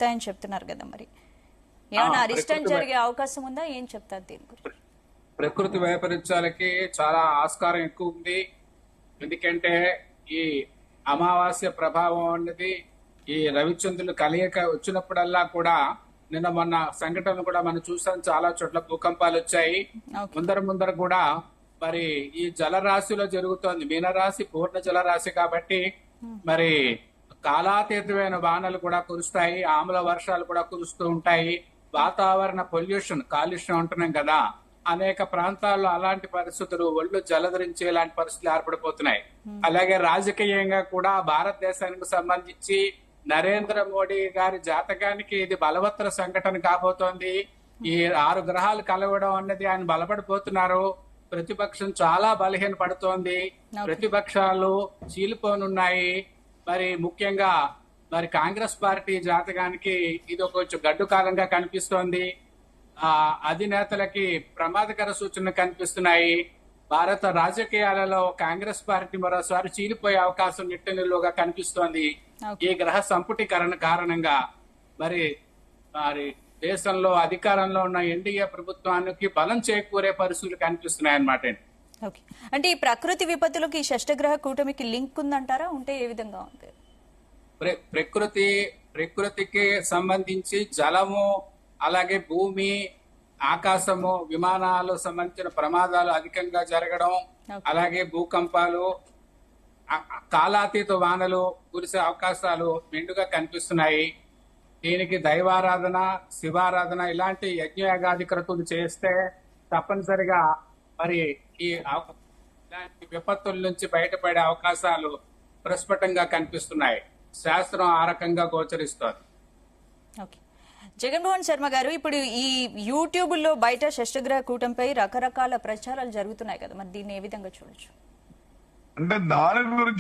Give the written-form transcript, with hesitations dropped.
వస్తాయని చెప్తున్నారు కదా, మరి ఏమైనా అరిష్టం జరిగే అవకాశం ఉందా? ఏం చెప్తారు దీని గురించి? ప్రకృతి వైపరీత్యాలకి చాలా ఆస్కారం ఎక్కువ ఉంది. ఎందుకంటే ఈ అమావాస్య ప్రభావం అనేది ఈ రవిచంద్రులు కలయిక వచ్చినప్పుడల్లా కూడా, నిన్న మొన్న సంఘటనలు కూడా మనం చూసాం, చాలా చోట్ల భూకంపాలు వచ్చాయి. ముందర కూడా మరి ఈ జలరాశిలో జరుగుతోంది. మీనరాశి పూర్ణ జలరాశి కాబట్టి మరి కాలాతీతమైన వానలు కూడా కురుస్తాయి, ఆమ్ల వర్షాలు కూడా కురుస్తూ ఉంటాయి. వాతావరణ పొల్యూషన్, కాలుష్యం అంటున్నాం కదా, అనేక ప్రాంతాల్లో అలాంటి పరిస్థితులు, ఒళ్ళు జలధరించే ఇలాంటి పరిస్థితులు ఏర్పడిపోతున్నాయి. అలాగే రాజకీయంగా కూడా భారతదేశానికి సంబంధించి నరేంద్ర మోడీ గారి జాతకానికి ఇది బలవత్తర సంఘటన కాబోతోంది. ఈ 6 గ్రహాలు కలవడం అన్నది ఆయన బలపడిపోతున్నారు. ప్రతిపక్షం చాలా బలహీన పడుతోంది. ప్రతిపక్షాలు చీలిపోనున్నాయి. మరి ముఖ్యంగా మరి కాంగ్రెస్ పార్టీ జాతకానికి ఇది కొంచెం గడ్డు కాలంగా కనిపిస్తోంది. అధినేతలకి ప్రమాదకర సూచనలు కనిపిస్తున్నాయి. భారత రాజకీయాలలో కాంగ్రెస్ పార్టీ మరోసారి చీలిపోయే అవకాశం నిట్టనిలువుగా కనిపిస్తోంది. ఈ గ్రహ సంపుటీకరణ కారణంగా మరి మరి దేశంలో అధికారంలో ఉన్న ఎన్డీఏ ప్రభుత్వానికి బలం చేకూరే పరిస్థితులు కనిపిస్తున్నాయి అన్నమాట. అంటే ఈ ప్రకృతి విపత్తులకి ఈ షష్టగ్రహ కూటమికి లింక్ ఉందంటారా? ఉంటే ఏ విధంగా ఉంది? ప్రకృతికి సంబంధించి జలము, అలాగే భూమి, ఆకాశము, విమానాలు సంబంధించిన ప్రమాదాలు అధికంగా జరగడం, అలాగే భూకంపాలు, కాలాతీత వానలు కురిసే అవకాశాలు మెండుగా కనిపిస్తున్నాయి. దీనికి దైవారాధన, శివారాధన ఇలాంటి యజ్ఞయాగాది క్రతువులు చేస్తే తప్పనిసరిగా మరి ఇలాంటి విపత్తుల నుంచి బయటపడే అవకాశాలు ప్రస్ఫుటంగా కనిపిస్తున్నాయి. శాస్త్రం ఆ రకంగా గోచరిస్తోంది. జగన్మోహన్ శర్మ గారు, ఇప్పుడు ఈ యూట్యూబ్ లో బయట షష్టగ్రహ కూటమిపై రకరకాల ప్రచారాలు జరుగుతున్నాయి కదా, మరి దీన్ని ఏ విధంగా చూడొచ్చు? అంటే దాని గురించి